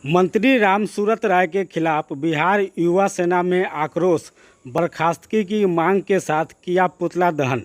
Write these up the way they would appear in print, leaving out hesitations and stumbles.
मंत्री रामसूरत राय के खिलाफ बिहार युवा सेना में आक्रोश, बर्खास्तगी की मांग के साथ किया पुतला दहन।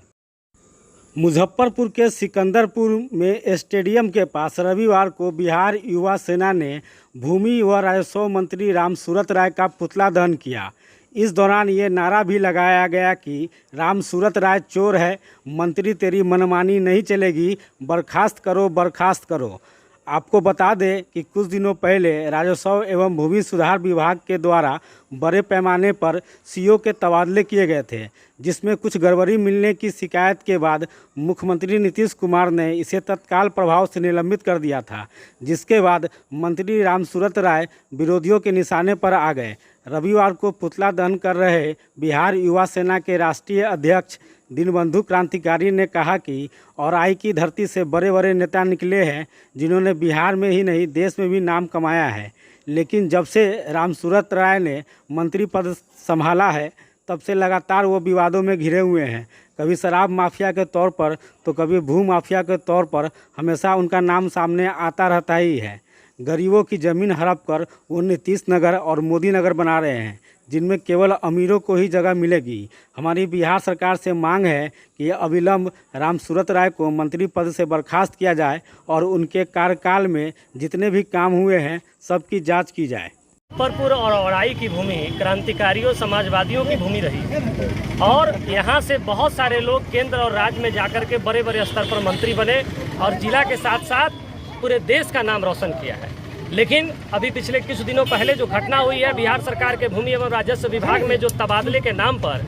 मुजफ्फरपुर के सिकंदरपुर में स्टेडियम के पास रविवार को बिहार युवा सेना ने भूमि व राजस्व मंत्री रामसूरत राय का पुतला दहन किया। इस दौरान ये नारा भी लगाया गया कि रामसूरत राय चोर है, मंत्री तेरी मनमानी नहीं चलेगी, बर्खास्त करो बर्खास्त करो। आपको बता दें कि कुछ दिनों पहले राजस्व एवं भूमि सुधार विभाग के द्वारा बड़े पैमाने पर सीओ के तबादले किए गए थे, जिसमें कुछ गड़बड़ी मिलने की शिकायत के बाद मुख्यमंत्री नीतीश कुमार ने इसे तत्काल प्रभाव से निलंबित कर दिया था, जिसके बाद मंत्री रामसूरत राय विरोधियों के निशाने पर आ गए। रविवार को पुतला दहन कर रहे बिहार युवा सेना के राष्ट्रीय अध्यक्ष दीनबंधु क्रांतिकारी ने कहा कि औराई की धरती से बड़े बड़े नेता निकले हैं, जिन्होंने बिहार में ही नहीं देश में भी नाम कमाया है, लेकिन जब से रामसूरत राय ने मंत्री पद संभाला है तब से लगातार वो विवादों में घिरे हुए हैं। कभी शराब माफिया के तौर पर तो कभी भू माफिया के तौर पर हमेशा उनका नाम सामने आता रहता ही है। गरीबों की ज़मीन हड़प कर वो नीतीश नगर और मोदी नगर बना रहे हैं, जिनमें केवल अमीरों को ही जगह मिलेगी। हमारी बिहार सरकार से मांग है कि अविलंब रामसूरत राय को मंत्री पद से बर्खास्त किया जाए और उनके कार्यकाल में जितने भी काम हुए हैं सबकी जांच की जाए। मुजफ्फरपुर और औराई की भूमि क्रांतिकारियों समाजवादियों की भूमि रही और यहाँ से बहुत सारे लोग केंद्र और राज्य में जाकर के बड़े बड़े स्तर पर मंत्री बने और जिला के साथ साथ पूरे देश का नाम रोशन किया है। लेकिन अभी पिछले कुछ दिनों पहले जो घटना हुई है बिहार सरकार के भूमि एवं राजस्व विभाग में, जो तबादले के नाम पर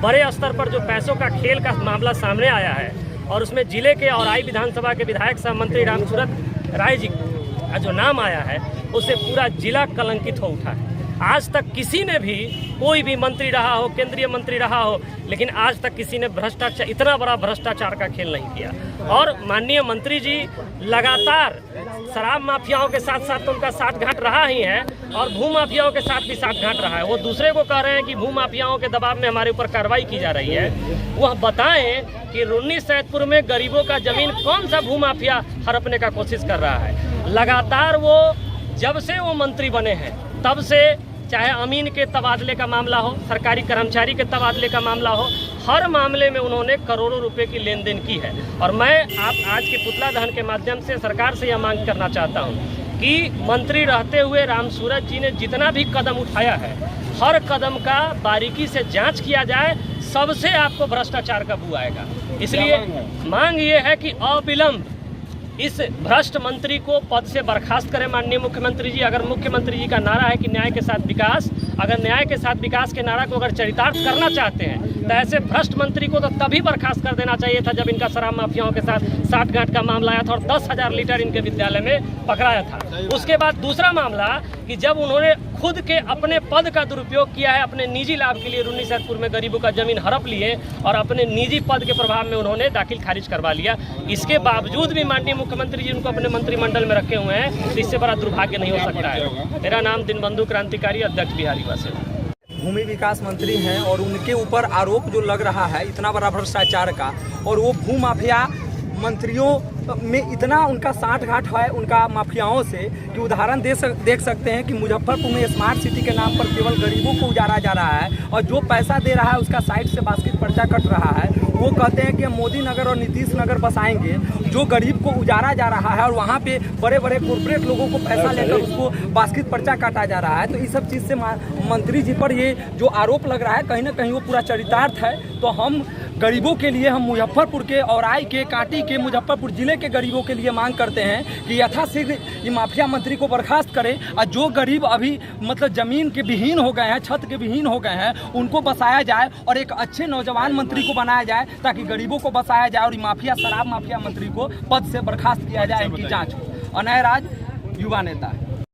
बड़े स्तर पर जो पैसों का खेल का मामला सामने आया है और उसमें जिले के औराई विधानसभा के विधायक सह मंत्री रामसूरत राय जी का जो नाम आया है, उससे पूरा जिला कलंकित हो उठा है। आज तक किसी ने भी, कोई भी मंत्री रहा हो, केंद्रीय मंत्री रहा हो, लेकिन आज तक किसी ने भ्रष्टाचार, इतना बड़ा भ्रष्टाचार का खेल नहीं किया। और माननीय मंत्री जी लगातार शराब माफियाओं के साथ साथ तो उनका साठगांठ रहा ही है और भू माफियाओं के साथ भी साठगांठ रहा है। वो दूसरे को कह रहे हैं कि भू माफियाओं के दबाव में हमारे ऊपर कार्रवाई की जा रही है। वह बताएं कि रुन्नी सैदपुर में गरीबों का जमीन कौन सा भू माफिया हड़पने का कोशिश कर रहा है। लगातार वो जब से वो मंत्री बने हैं तब से, चाहे अमीन के तबादले का मामला हो, सरकारी कर्मचारी के तबादले का मामला हो, हर मामले में उन्होंने करोड़ों रुपए की लेन देन की है। और मैं आज के पुतला दहन के माध्यम से सरकार से यह मांग करना चाहता हूं कि मंत्री रहते हुए रामसूरत जी ने जितना भी कदम उठाया है, हर कदम का बारीकी से जांच किया जाए, सबसे आपको भ्रष्टाचार का बू आएगा। इसलिए मांग ये है कि अविलंब इस भ्रष्ट मंत्री को पद से बर्खास्त करें माननीय मुख्यमंत्री जी। अगर मुख्यमंत्री जी का नारा है कि न्याय के साथ विकास, अगर न्याय के साथ विकास के नारा को अगर चरितार्थ करना चाहते हैं तो ऐसे भ्रष्ट मंत्री को तो तभी बर्खास्त कर देना चाहिए था जब इनका शराब माफियाओं के साथ साठगांठ का मामला आया था और 10,000 लीटर इनके विद्यालय में पकड़ाया था। उसके बाद दूसरा मामला कि जब उन्होंने खुद के अपने पद का दुरुपयोग किया है अपने निजी लाभ के लिए, रुन्नी सैदपुर में गरीबों का जमीन हड़प लिए और अपने निजी पद के प्रभाव में उन्होंने दाखिल खारिज करवा लिया। इसके बावजूद भी माननीय मुख्यमंत्री जी उनको अपने मंत्रिमंडल में रखे हुए हैं, तो इससे बड़ा दुर्भाग्य नहीं हो सकता है। मेरा नाम दीनबंधु क्रांतिकारी, अध्यक्ष बिहार युवा सेना। भूमि विकास मंत्री हैं और उनके ऊपर आरोप जो लग रहा है इतना बड़ा भ्रष्टाचार का, और वो भू माफिया मंत्रियों में इतना उनका साठगांठ है उनका माफियाओं से कि उदाहरण देख सकते हैं कि मुजफ्फरपुर में स्मार्ट सिटी के नाम पर केवल गरीबों को उजाड़ा जा रहा है और जो पैसा दे रहा है उसका साइड से बास्केट पर्चा कट रहा है। वो कहते हैं कि हम मोदी नगर और नीतीश नगर बसाएंगे, जो गरीब को उजाड़ा जा रहा है और वहाँ पे बड़े बड़े कॉर्पोरेट लोगों को पैसा लेकर उसको बास्केट पर्चा काटा जा रहा है। तो इस सब चीज़ से मंत्री जी पर ये जो आरोप लग रहा है कहीं ना कहीं वो पूरा चरितार्थ है। तो हम गरीबों के लिए, हम मुजफ्फरपुर के, औराई के, कांटी के, मुजफ्फरपुर जिले के गरीबों के लिए मांग करते हैं कि यथाशीघ्र ये माफिया मंत्री को बर्खास्त करें और जो गरीब अभी मतलब जमीन के विहीन हो गए हैं, छत के विहीन हो गए हैं, उनको बसाया जाए और एक अच्छे नौजवान मंत्री को बनाया जाए ताकि गरीबों को बसाया जाए और माफिया, शराब माफिया मंत्री को पद से बर्खास्त किया जाए, इनकी जाँच हो। अनय राज, युवा नेता।